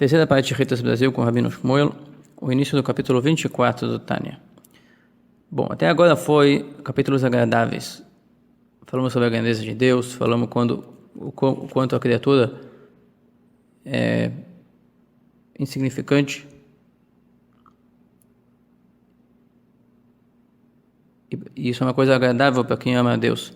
Terceira parte de Ritas Brasil com Rabino Shmuel, o início do capítulo 24 do Tânia. Bom, até agora foi capítulos agradáveis. Falamos sobre a grandeza de Deus, falamos o quanto a criatura é insignificante e isso é uma coisa agradável para quem ama a Deus.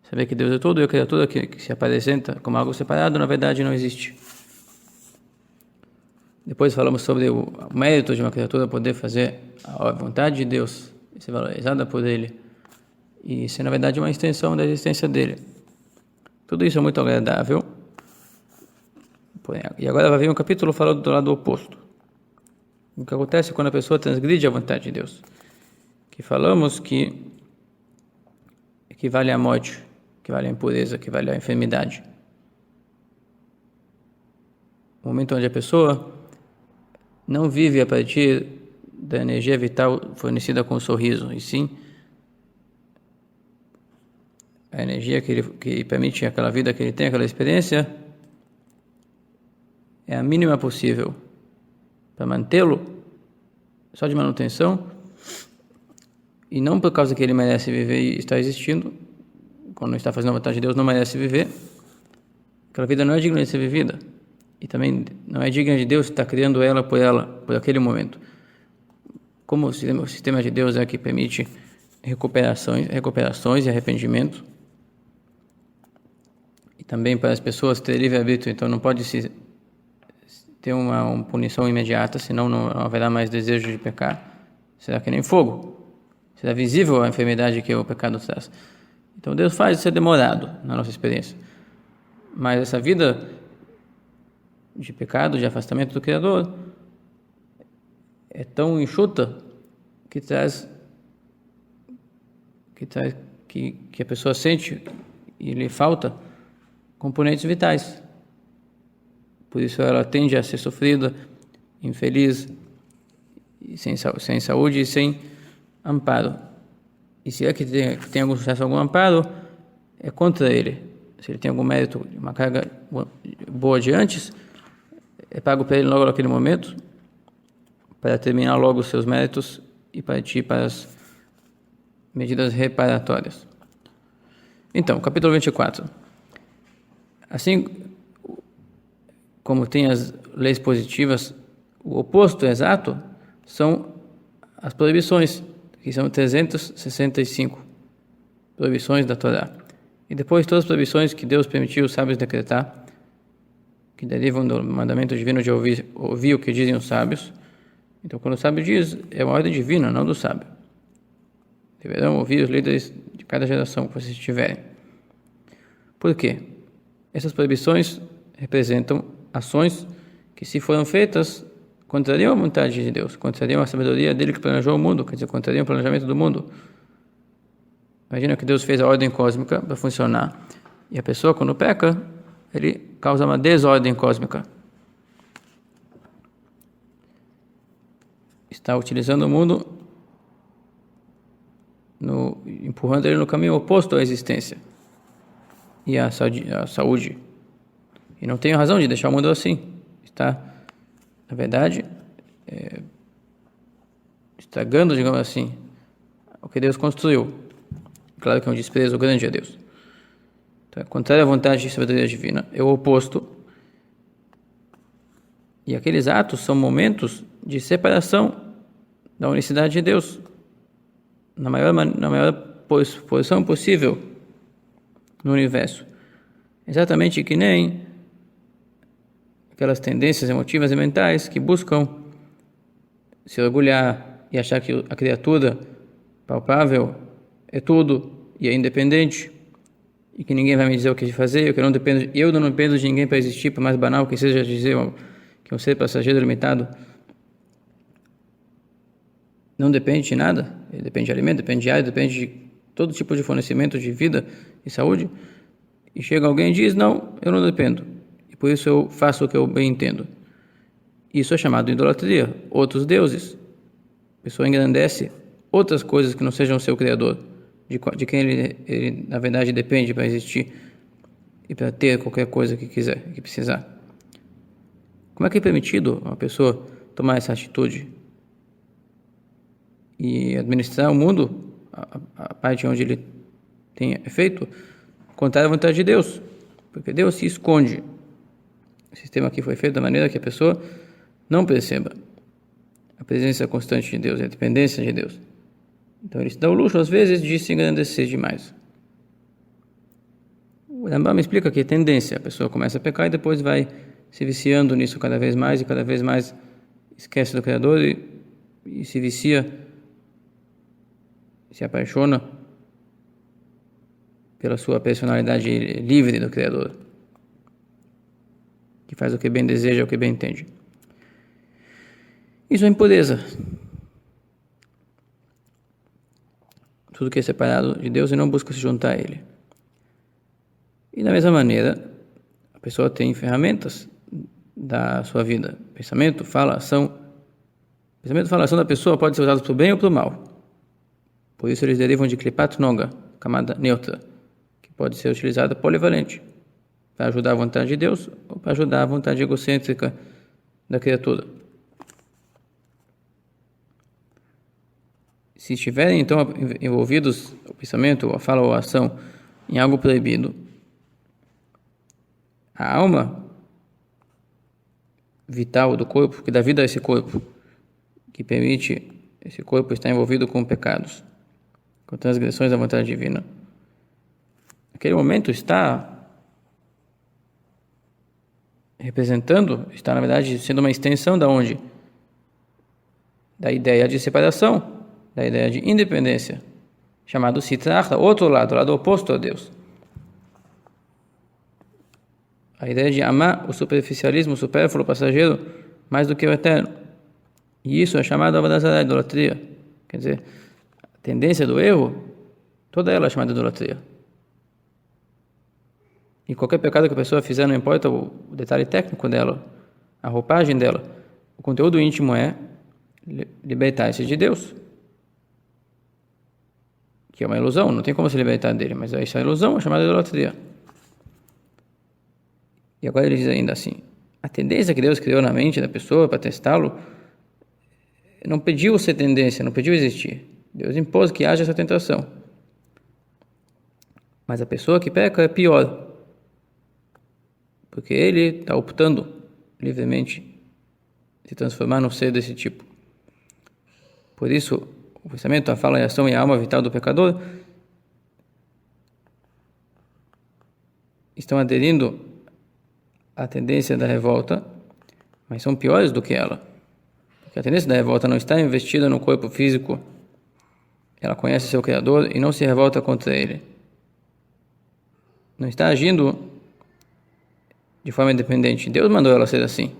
Saber que Deus é tudo e a criatura que se apresenta como algo separado, na verdade não existe. Depois falamos sobre o mérito de uma criatura poder fazer a vontade de Deus e ser valorizada por Ele e ser, na verdade, uma extensão da existência dele. Tudo isso é muito agradável. E agora vai vir um capítulo falando do lado oposto. O que acontece quando a pessoa transgride a vontade de Deus. Que falamos que equivale à morte, equivale à impureza, equivale à enfermidade. O momento onde a pessoa não vive a partir da energia vital fornecida com o sorriso, e sim a energia que permite aquela vida que ele tem, aquela experiência, é a mínima possível para mantê-lo só de manutenção, e não por causa que ele merece viver e está existindo. Quando não está fazendo a vontade de Deus, não merece viver. Aquela vida não é digna de ser vivida. E também não é digna de Deus estar criando ela, por aquele momento. Como o sistema de Deus é que permite recuperações e arrependimento. E também para as pessoas ter livre-arbítrio, então não pode se ter uma punição imediata, senão não haverá mais desejo de pecar. Será que nem fogo. Será visível a enfermidade que o pecado traz. Então Deus faz isso demorado na nossa experiência. Mas essa vida de pecado, de afastamento do Criador, é tão enxuta que a pessoa sente e lhe falta componentes vitais. Por isso ela tende a ser sofrida, infeliz, sem saúde e sem amparo. E se é que tem algum sucesso, algum amparo, é contra ele. Se ele tem algum mérito, uma carga boa de antes, é pago para ele logo naquele momento, para terminar logo os seus méritos e partir para as medidas reparatórias. Então, capítulo 24. Assim como tem as leis positivas, o oposto exato são as proibições, que são 365 proibições da Torá. E depois todas as proibições que Deus permitiu os sábios decretar, que derivam do mandamento divino de ouvir o que dizem os sábios. Então, quando o sábio diz, é uma ordem divina, não do sábio. Deverão ouvir os líderes de cada geração que vocês tiverem. Por quê? Essas proibições representam ações que, se foram feitas, contrariam a vontade de Deus, contrariam a sabedoria dele que planejou o mundo, quer dizer, contrariam o planejamento do mundo. Imagina que Deus fez a ordem cósmica para funcionar. E a pessoa, quando peca, ele causa uma desordem cósmica. Está utilizando o mundo, empurrando ele no caminho oposto à existência e à saúde. E não tem razão de deixar o mundo assim. Está, na verdade, estragando, digamos assim, o que Deus construiu. Claro que é um desprezo grande a Deus. Então, é contrário à vontade de sabedoria divina, é o oposto. E aqueles atos são momentos de separação da unicidade de Deus, na maior posição possível no universo. Exatamente que nem aquelas tendências emotivas e mentais que buscam se orgulhar e achar que a criatura palpável é tudo e é independente e que ninguém vai me dizer o que fazer, eu não dependo de ninguém para existir, por mais banal que seja dizer que um ser passageiro limitado não depende de nada. Ele depende de alimento, depende de ar, depende de todo tipo de fornecimento de vida e saúde. E chega alguém e diz, não, eu não dependo. E por isso eu faço o que eu bem entendo. Isso é chamado de idolatria. Outros deuses. A pessoa engrandece outras coisas que não sejam o seu Criador, de quem ele na verdade depende para existir e para ter qualquer coisa que quiser, que precisar. Como é que é permitido uma pessoa tomar essa atitude e administrar o mundo, a parte onde ele tem efeito, contrário à vontade de Deus? Porque Deus se esconde. O sistema aqui foi feito da maneira que a pessoa não perceba a presença constante de Deus, a dependência de Deus. Então ele se dá o luxo, às vezes, de se engrandecer demais. O Rambam explica que é tendência. A pessoa começa a pecar e depois vai se viciando nisso cada vez mais e cada vez mais esquece do Criador e se vicia, se apaixona pela sua personalidade livre do Criador, que faz o que bem deseja, o que bem entende. Isso é impureza. Tudo que é separado de Deus e não busca se juntar a Ele. E da mesma maneira, a pessoa tem ferramentas da sua vida. Pensamento, fala, ação. Pensamento, fala, ação da pessoa pode ser usado para o bem ou para o mal. Por isso eles derivam de Klipat Noga, camada neutra, que pode ser utilizada polivalente, para ajudar a vontade de Deus ou para ajudar a vontade egocêntrica da criatura. Se estiverem, então, envolvidos o pensamento, a fala ou a ação em algo proibido, a alma vital do corpo, que dá vida a esse corpo, que permite esse corpo estar envolvido com pecados, com transgressões da vontade divina, naquele momento está representando, está, na verdade, sendo uma extensão da onde? Da ideia de separação, da ideia de independência, chamado Sitracha, outro lado, o lado oposto a Deus. A ideia de amar o superficialismo, o supérfluo, o passageiro, mais do que o eterno. E isso é chamado a idolatria. Quer dizer, a tendência do erro, toda ela é chamada de idolatria. E qualquer pecado que a pessoa fizer, não importa o detalhe técnico dela, a roupagem dela, o conteúdo íntimo é libertar-se de Deus. Que é uma ilusão, não tem como se libertar dele, mas essa ilusão é chamada de idolatria. E agora ele diz ainda assim, a tendência que Deus criou na mente da pessoa para testá-lo não pediu ser tendência, não pediu existir. Deus impôs que haja essa tentação. Mas a pessoa que peca é pior, porque ele está optando livremente se transformar num ser desse tipo. Por isso, o pensamento, a fala, a ação e a alma vital do pecador estão aderindo à tendência da revolta, mas são piores do que ela. Porque a tendência da revolta não está investida no corpo físico, ela conhece seu Criador e não se revolta contra ele. Não está agindo de forma independente. Deus mandou ela ser assim.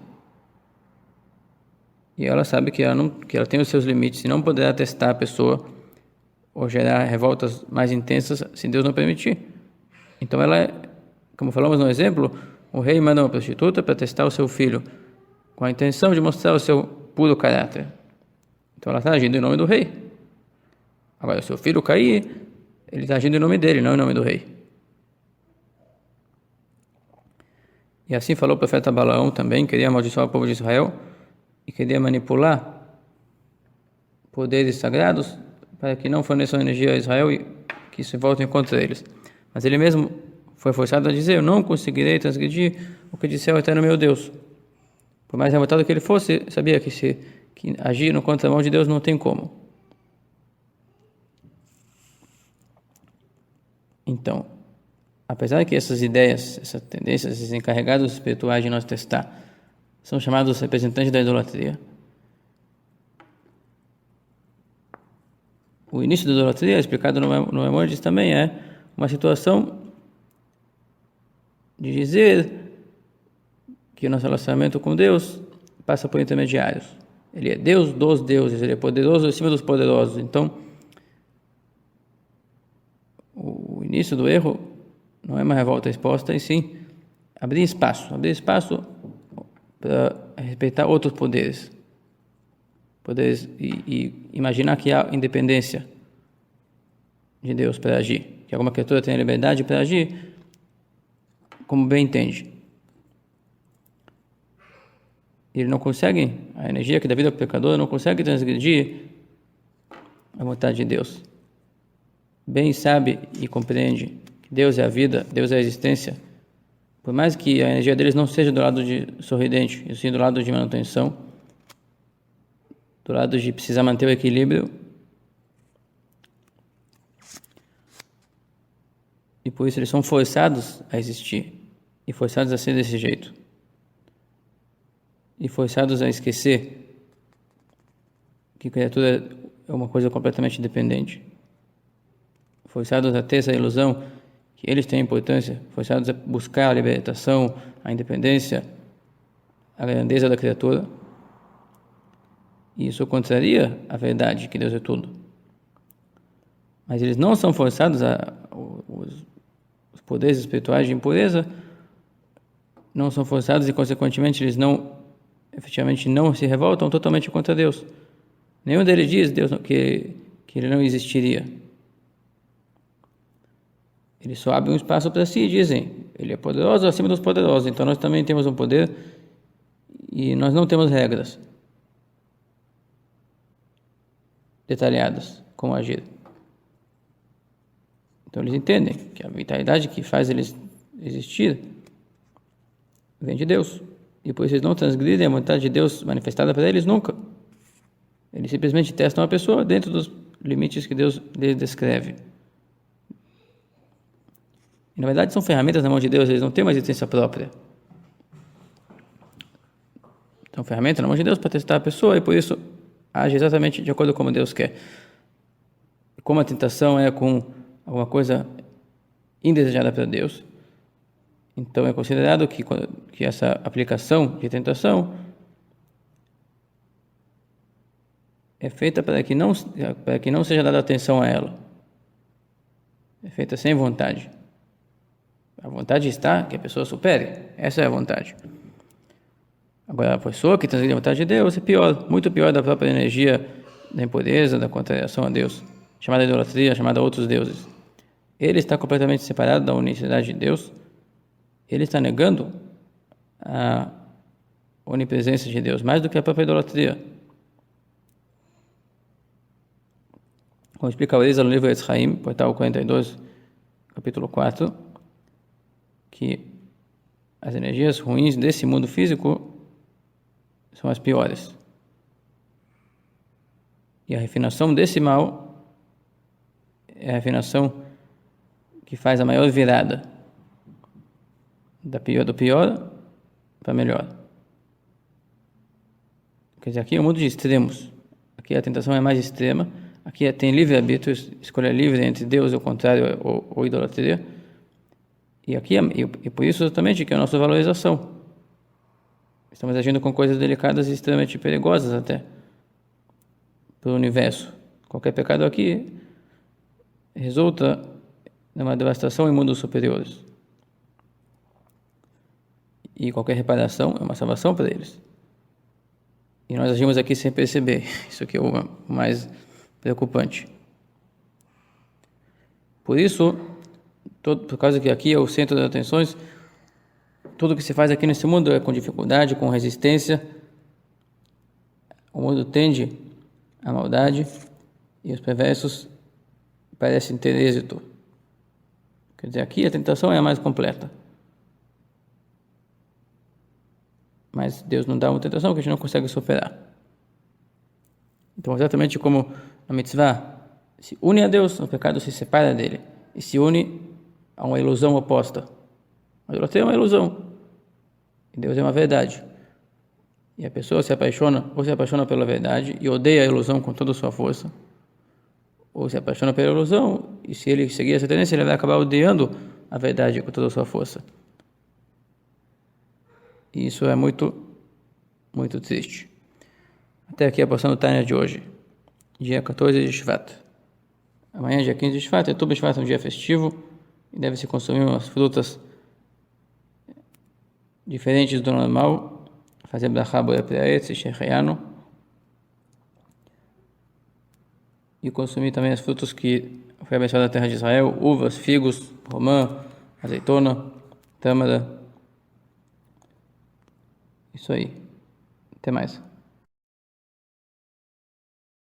E ela sabe que ela tem os seus limites e não poderá testar a pessoa ou gerar revoltas mais intensas se Deus não permitir. Então ela como falamos no exemplo, o rei manda uma prostituta para testar o seu filho, com a intenção de mostrar o seu puro caráter. Então ela está agindo em nome do rei. Agora, se o filho cair, ele está agindo em nome dele, não em nome do rei. E assim falou o profeta Balaão também, queria amaldiçoar o povo de Israel e queria manipular poderes sagrados para que não forneçam energia a Israel e que se voltem contra eles. Mas ele mesmo foi forçado a dizer, eu não conseguirei transgredir o que disse o eterno meu Deus. Por mais revoltado que ele fosse, sabia que agir no contramão de Deus não tem como. Então, apesar que essas ideias, essas tendências, esses encarregados espirituais de nós testar, são chamados representantes da idolatria, o início da idolatria, explicado no Maimônides, também é uma situação de dizer que o nosso relacionamento com Deus passa por intermediários. Ele é Deus dos deuses, ele é poderoso acima dos poderosos. Então, o início do erro não é uma revolta exposta, e sim abrir espaço para respeitar outros poderes e imaginar que há independência de Deus para agir, que alguma criatura tem a liberdade para agir como bem entende. ele não consegue, a energia que dá vida para o pecador não consegue transgredir a vontade de Deus. Bem sabe e compreende que Deus é a vida, Deus é a existência. Por mais que a energia deles não seja do lado de sorridente, e sim do lado de manutenção, do lado de precisar manter o equilíbrio, e por isso eles são forçados a existir, e forçados a ser desse jeito, e forçados a esquecer que a criatura é uma coisa completamente independente, forçados a ter essa ilusão que eles têm importância, forçados a buscar a libertação, a independência, a grandeza da criatura. E isso contraria a verdade que Deus é tudo. Mas eles não são forçados os poderes espirituais de impureza não são forçados e, consequentemente, eles efetivamente não se revoltam totalmente contra Deus. Nenhum deles diz que ele não existiria. Eles só abrem um espaço para si e dizem, ele é poderoso acima dos poderosos, então nós também temos um poder e nós não temos regras detalhadas como agir. Então eles entendem que a vitalidade que faz eles existir vem de Deus. E por isso eles não transgridem a vontade de Deus manifestada para eles nunca. Eles simplesmente testam a pessoa dentro dos limites que Deus lhes descreve. E, na verdade, são ferramentas na mão de Deus, eles não têm uma existência própria. São ferramentas na mão de Deus para testar a pessoa e por isso age exatamente de acordo com como Deus quer. Como a tentação é com alguma coisa indesejada para Deus, então é considerado que essa aplicação de tentação é feita para que não seja dada atenção a ela. É feita sem vontade. A vontade está que a pessoa supere. Essa é a vontade. Agora, a pessoa que transgride a vontade de Deus é pior, muito pior da própria energia da impureza, da contrariação a Deus, chamada idolatria, chamada outros deuses. Ele está completamente separado da unicidade de Deus. Ele está negando a onipresença de Deus, mais do que a própria idolatria. Como explica o Arizal no livro Etz Chaim, portal 42, capítulo 4, que as energias ruins desse mundo físico são as piores. E a refinação desse mal é a refinação que faz a maior virada do pior para melhor. Quer dizer, aqui é um mundo de extremos. Aqui a tentação é mais extrema. Aqui tem livre-arbítrio, escolha livre entre Deus e o contrário, ou idolatria. E aqui e por isso exatamente que é a nossa valorização. Estamos agindo com coisas delicadas e extremamente perigosas até para o universo. Qualquer pecado aqui resulta numa devastação em mundos superiores. E qualquer reparação é uma salvação para eles. E nós agimos aqui sem perceber. Isso aqui é o mais preocupante. Por isso, por causa que aqui é o centro das atenções, tudo que se faz aqui nesse mundo é com dificuldade, com resistência. O mundo tende à maldade e os perversos parecem ter êxito. Quer dizer, aqui a tentação é a mais completa. Mas Deus não dá uma tentação que a gente não consegue superar. Então, exatamente como a mitzvah se une a Deus, o pecado se separa dele e se une a uma ilusão oposta. A idolatria é uma ilusão e Deus é uma verdade. E a pessoa se apaixona pela verdade e odeia a ilusão com toda a sua força, ou se apaixona pela ilusão e se ele seguir essa tendência ele vai acabar odiando a verdade com toda a sua força. E isso é muito, muito triste. Até aqui a porção do Tânia de hoje, dia 14 de Shvat. Amanhã, dia 15 de Shvat, é Tu B'Shvat, um dia festivo, e deve-se consumir umas frutas diferentes do normal, fazer brachá borei peri ha'etz, shehecheyanu, e consumir também as frutas que foi abençoada na terra de Israel, uvas, figos, romã, azeitona, tâmara. Isso aí. Até mais.